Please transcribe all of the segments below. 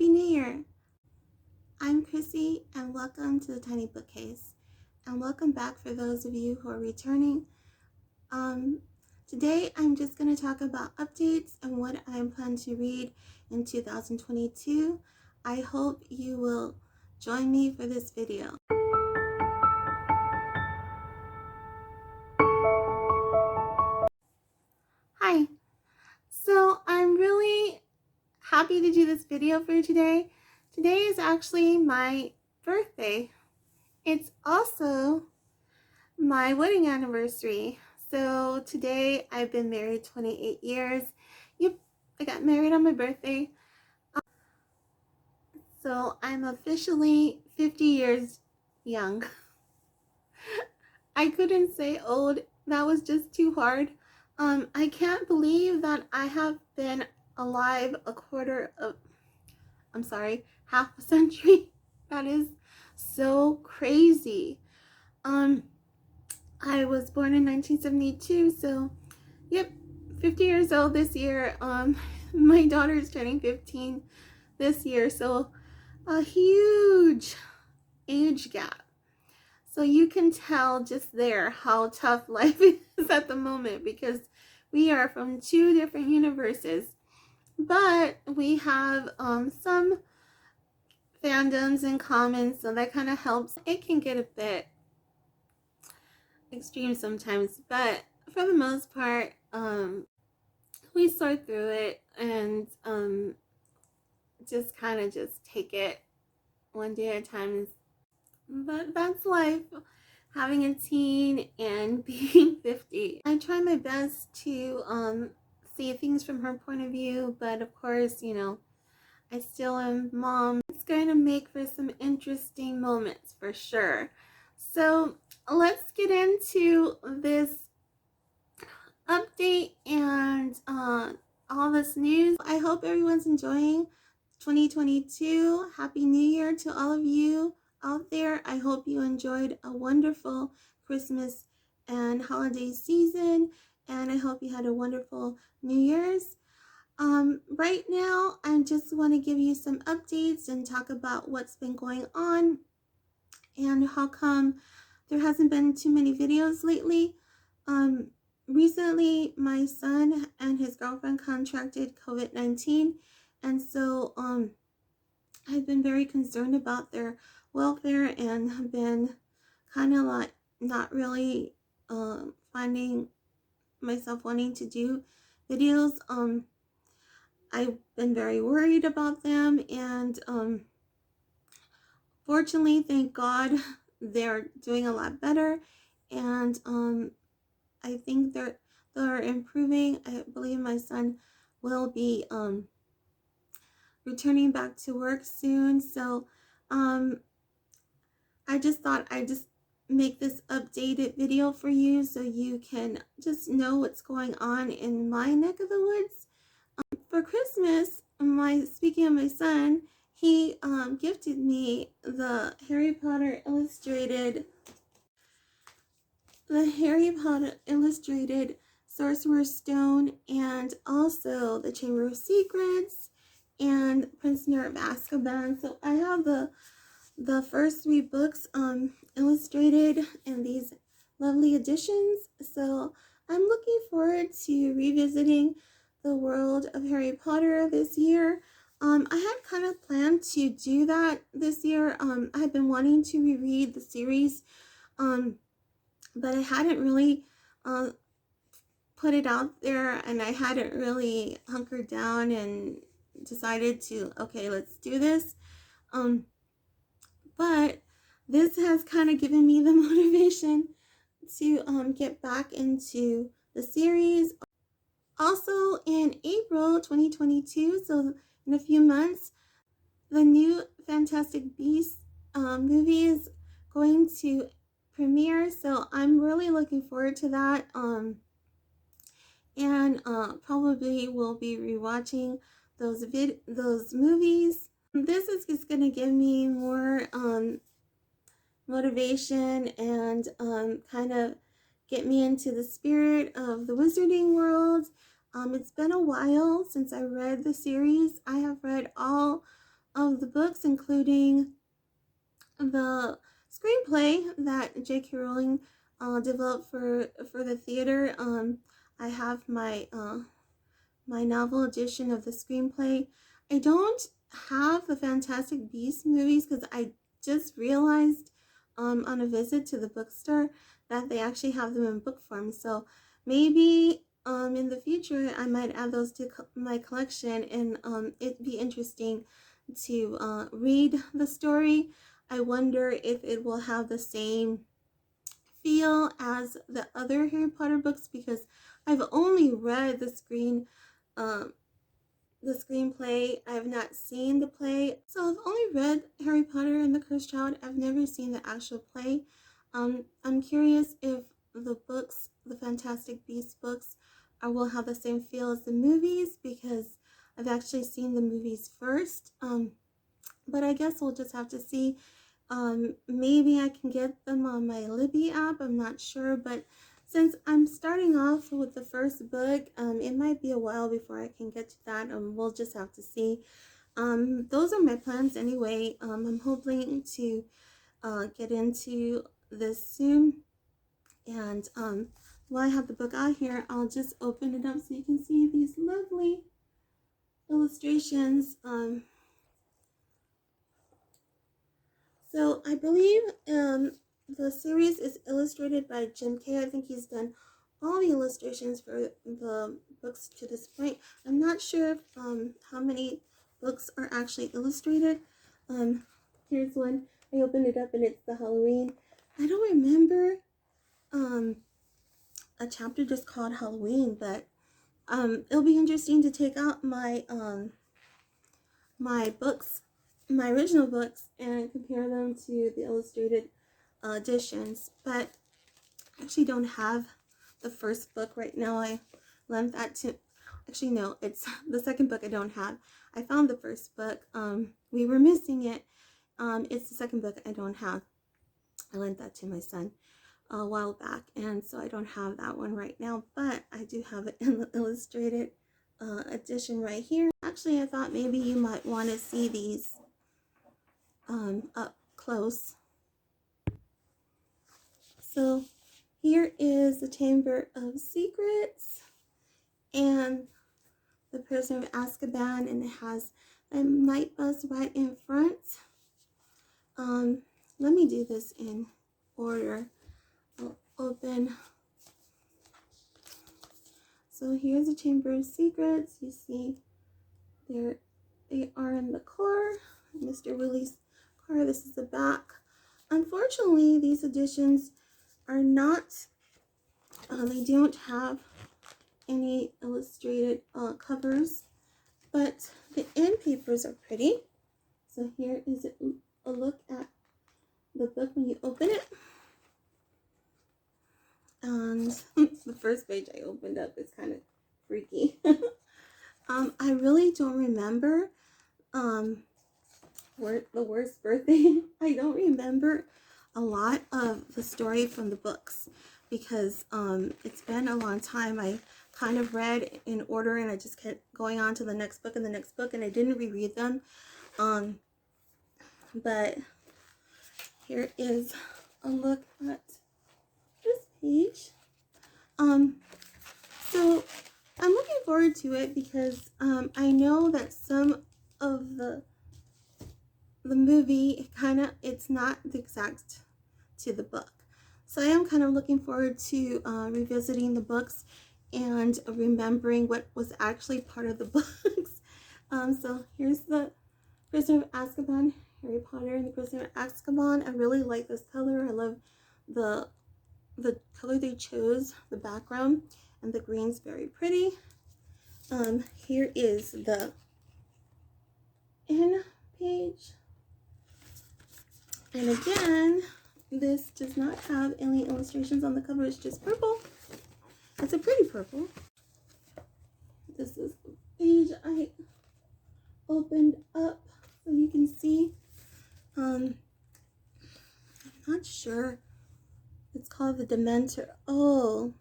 Happy New Year! I'm Chrissy and welcome to the Tiny Bookcase. And welcome back for those of you who are returning. Today I'm just going to talk about updates and what I plan to read in 2022. I hope you will join me for this video. Hi! So I'm really happy to do this video for you today. Today is actually my birthday. It's also my wedding anniversary. So today I've been married 28 years. Yep, I got married on my birthday. So I'm officially 50 years young. I couldn't say old. That was just too hard. I can't believe that I have been alive half a century. That is so crazy. I was born in 1972, so yep, 50 years old this year. My daughter's turning 15 this year, so a huge age gap. So you can tell just there how tough life is at the moment, because we are from two different universes, but we have some fandoms in common, so that kind of helps. It can get a bit extreme sometimes, but for the most part, we sort through it and just kind of just take it one day at a time. But that's life, having a teen and being 50. I try my best to see things from her point of view, but of course, you know, I still am mom. It's going to make for some interesting moments for sure. So let's get into this update and all this news. I hope everyone's enjoying 2022. Happy New Year to all of you out there. I hope you enjoyed a wonderful Christmas and holiday season, and I hope you had a wonderful New Year's. Right now, I just want to give you some updates and talk about what's been going on and how come there hasn't been too many videos lately. Recently, my son and his girlfriend contracted COVID-19, and so I've been very concerned about their welfare and have been kind of like not really finding myself wanting to do videos. I've been very worried about them, and fortunately, thank God, they're doing a lot better, and I think they're improving. I believe my son will be returning back to work soon. So I just thought I'd just make this updated video for you so you can just know what's going on in my neck of the woods. For Christmas, speaking of my son, he gifted me the Harry Potter illustrated Sorcerer's Stone, and also the Chamber of Secrets and Prisoner of Azkaban. So I have the first three books illustrated in these lovely editions. So I'm looking forward to revisiting the world of Harry Potter this year. I had kind of planned to do that this year. I had been wanting to reread the series, but I hadn't really put it out there, and I hadn't really hunkered down and decided to, okay, let's do this. But this has kind of given me the motivation to get back into the series. Also in April 2022, so in a few months, the new Fantastic Beasts movie is going to premiere, so I'm really looking forward to that. And probably will be rewatching those movies. This is just going to give me more motivation and kind of get me into the spirit of the wizarding world. It's been a while since I read the series. I have read all of the books, including the screenplay that J.K. Rowling developed for the theater. I have my novel edition of the screenplay. I don't have the Fantastic Beasts movies because I just realized on a visit to the bookstore that they actually have them in book form. So maybe in the future I might add those to my collection, and it'd be interesting to read the story. I wonder if it will have the same feel as the other Harry Potter books, because I've only read um, the screenplay. I have not seen the play. So I've only read Harry Potter and the Cursed Child. I've never seen the actual play. I'm curious if the books, the Fantastic Beasts books, will have the same feel as the movies, because I've actually seen the movies first. But I guess we'll just have to see. Maybe I can get them on my Libby app. I'm not sure, but since I'm starting off with the first book, it might be a while before I can get to that. We'll just have to see. Those are my plans anyway. I'm hoping to get into this soon. And while I have the book out here, I'll just open it up so you can see these lovely illustrations. So I believe the series is illustrated by Jim Kay. I think he's done all the illustrations for the books to this point. I'm not sure if, how many books are actually illustrated. Here's one. I opened it up and it's the Halloween. I don't remember a chapter just called Halloween, but it'll be interesting to take out my my books, my original books, and compare them to the illustrated editions. But I actually don't have the first book right now. I lent that to, actually no, it's the second book I don't have. I found the first book. We were missing it. It's the second book I don't have. I lent that to my son a while back, and so I don't have that one right now, but I do have it in the illustrated edition right here. Actually, I thought maybe you might want to see these up close. So here is the Chamber of Secrets and the Prisoner of Azkaban, and it has a night bus right in front. Let me do this in order. I'll open. So here's the Chamber of Secrets. You see there they are in the car, Mr. Willie's car. This is the back. Unfortunately, these editions are not, they don't have any illustrated covers, but the end papers are pretty. So here is a look at the book when you open it. And the first page I opened up is kind of freaky. I really don't remember the worst birthday. I don't remember a lot of the story from the books because it's been a long time. I kind of read in order and I just kept going on to the next book and the next book, and I didn't reread them. But here is a look at this page. So I'm looking forward to it because I know that some of the movie it's not the exact to the book. So I am kind of looking forward to revisiting the books and remembering what was actually part of the books. So here's the Prisoner of Azkaban, Harry Potter and the Prisoner of Azkaban. I really like this color. I love the color they chose, the background, and the green's very pretty. Here is the end page. And again, this does not have any illustrations on the cover. It's just purple. It's a pretty purple. This is the page I opened up so you can see. I'm not sure. It's called the Dementor. Oh,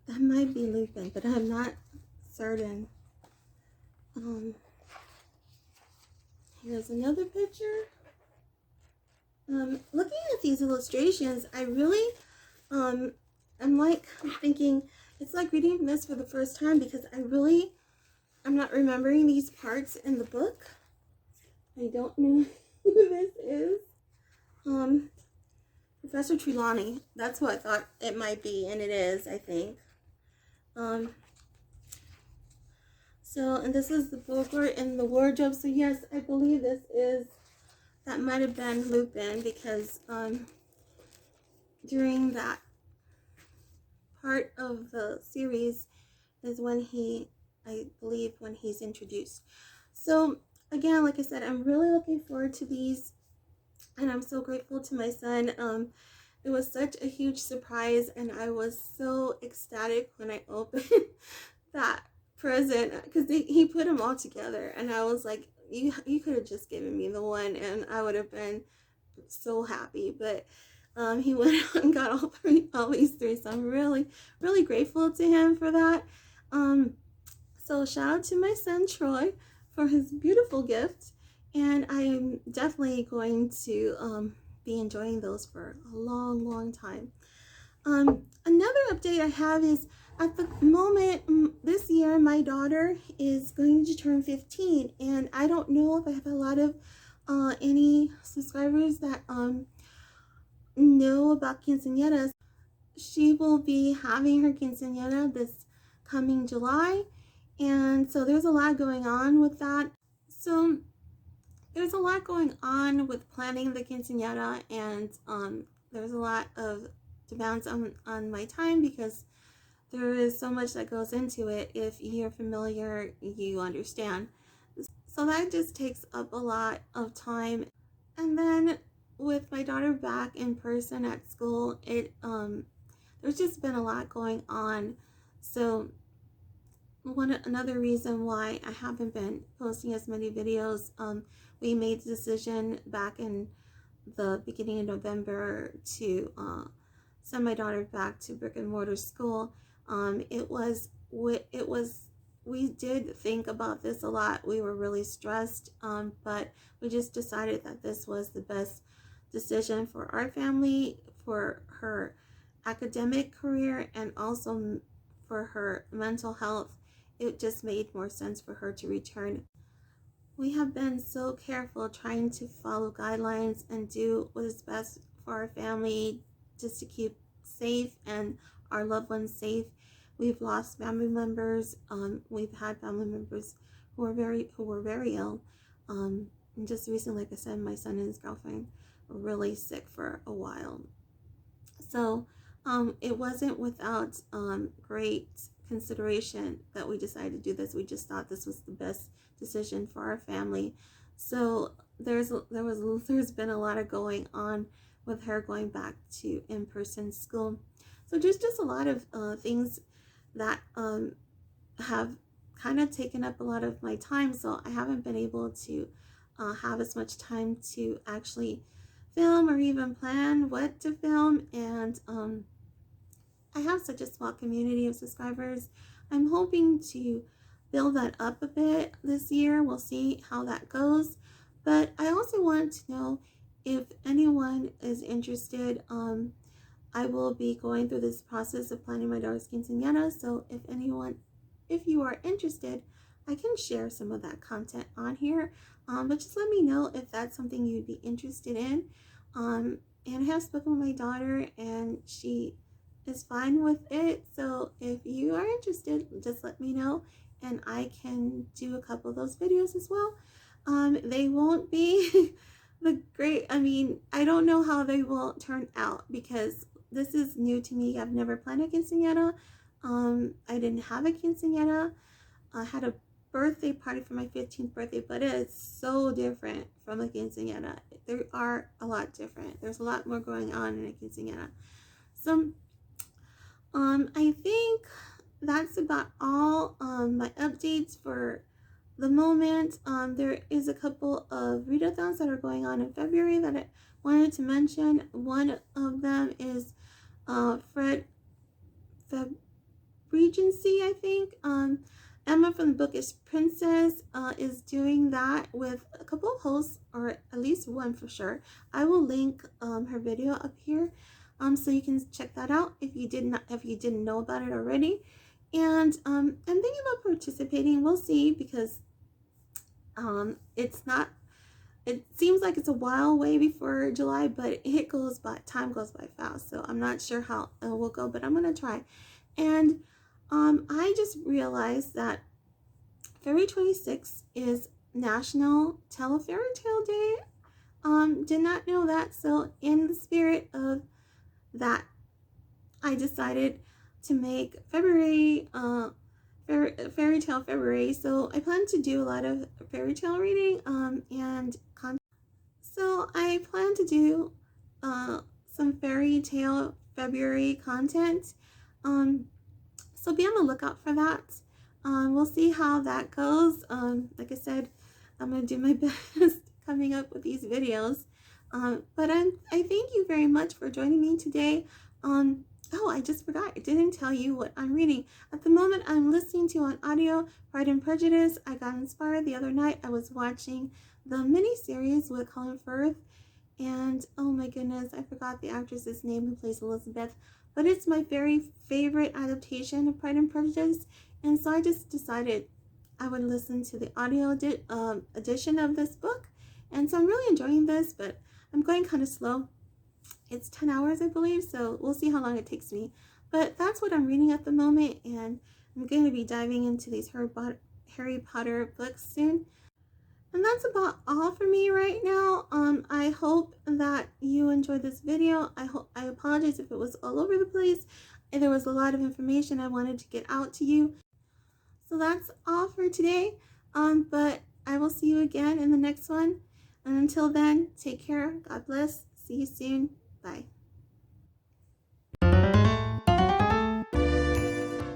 that might be Lupin, but I'm not certain. Here's another picture. Looking at these illustrations, I really, I'm like thinking, it's like reading this for the first time because I'm not remembering these parts in the book. I don't know who this is. Professor Trelawney. That's what I thought it might be, and it is, I think. And this is the booklet in the wardrobe. So yes, I believe that might have been Lupin because during that part of the series is when I believe when he's introduced. So again, like I said, I'm really looking forward to these, and I'm so grateful to my son. It was such a huge surprise, and I was so ecstatic when I opened that present because he put them all together, and I was like, you could have just given me the one, and I would have been so happy. But he went out and got all these three, so I'm really, really grateful to him for that. So shout out to my son Troy for his beautiful gift, and I'm definitely going to be enjoying those for a long, long time. Another update I have is at the moment this year my daughter is going to turn 15, and I don't know if I have a lot of any subscribers that know about quinceañeras. She will be having her quinceañera this coming July, and so there's a lot going on with that. So there's a lot going on with planning the quinceañera, and there's a lot of demands on my time because there is so much that goes into it. If you're familiar, you understand. So that just takes up a lot of time. And then with my daughter back in person at school, there's just been a lot going on. So another reason why I haven't been posting as many videos, we made the decision back in the beginning of November to send my daughter back to brick and mortar school. We did think about this a lot. We were really stressed, but we just decided that this was the best decision for our family, for her academic career, and also for her mental health. It just made more sense for her to return. We have been so careful trying to follow guidelines and do what is best for our family, just to keep safe and our loved ones safe. We've lost family members. We've had family members who were very ill. And just recently, like I said, my son and his girlfriend were really sick for a while. So it wasn't without great consideration that we decided to do this. We just thought this was the best decision for our family. So there's been a lot of going on with her going back to in-person school. So there's just a lot of things that have kind of taken up a lot of my time. So I haven't been able to have as much time to actually film or even plan what to film. And I have such a small community of subscribers. I'm hoping to build that up a bit this year. We'll see how that goes. But I also want to know if anyone is interested. I will be going through this process of planning my daughter's quinceañera. So if you are interested, I can share some of that content on here. But just let me know if that's something you'd be interested in. And I have spoken with my daughter, and she is fine with it. So if you are interested, just let me know, and I can do a couple of those videos as well. They won't be I don't know how they will turn out because this is new to me. I've never planned a quinceañera. I didn't have a quinceañera. I had a birthday party for my 15th birthday, but it is so different from a quinceañera. There are a lot different. There's a lot more going on in a quinceañera. So I think that's about all my updates for the moment. There is a couple of read-a-thons that are going on in February that I wanted to mention. One of them is Regency, I think, Emma from the Bookish Princess is doing that with a couple of hosts, or at least one for sure. I will link her video up here, so you can check that out if you didn't know about it already. And I'm thinking about participating. We'll see, because it seems like it's a while away before July, but time goes by fast. So I'm not sure how it will go, but I'm gonna try. And I just realized that February 26th is National Tele-Fairy Tale Day. Did not know that. So in the spirit of that, I decided to make February Fairy Tale February. So I plan to do a lot of fairy tale reading and content. So I plan to do some Fairy Tale February content. So be on the lookout for that. We'll see how that goes. Like I said, I'm going to do my best coming up with these videos. But I thank you very much for joining me today. Oh, I just forgot. I didn't tell you what I'm reading. At the moment, I'm listening to on audio Pride and Prejudice. I got inspired the other night. I was watching the miniseries with Colin Firth. And oh my goodness, I forgot the actress's name who plays Elizabeth. But it's my very favorite adaptation of Pride and Prejudice. And so I just decided I would listen to the audio edition of this book. And so I'm really enjoying this, but I'm going kind of slow. It's 10 hours, I believe, so we'll see how long it takes me. But that's what I'm reading at the moment, and I'm going to be diving into these Harry Potter books soon. And that's about all for me right now. I hope that you enjoyed this video. I apologize if it was all over the place, and there was a lot of information I wanted to get out to you. So that's all for today. But I will see you again in the next one. And until then, take care. God bless. See you soon. Bye.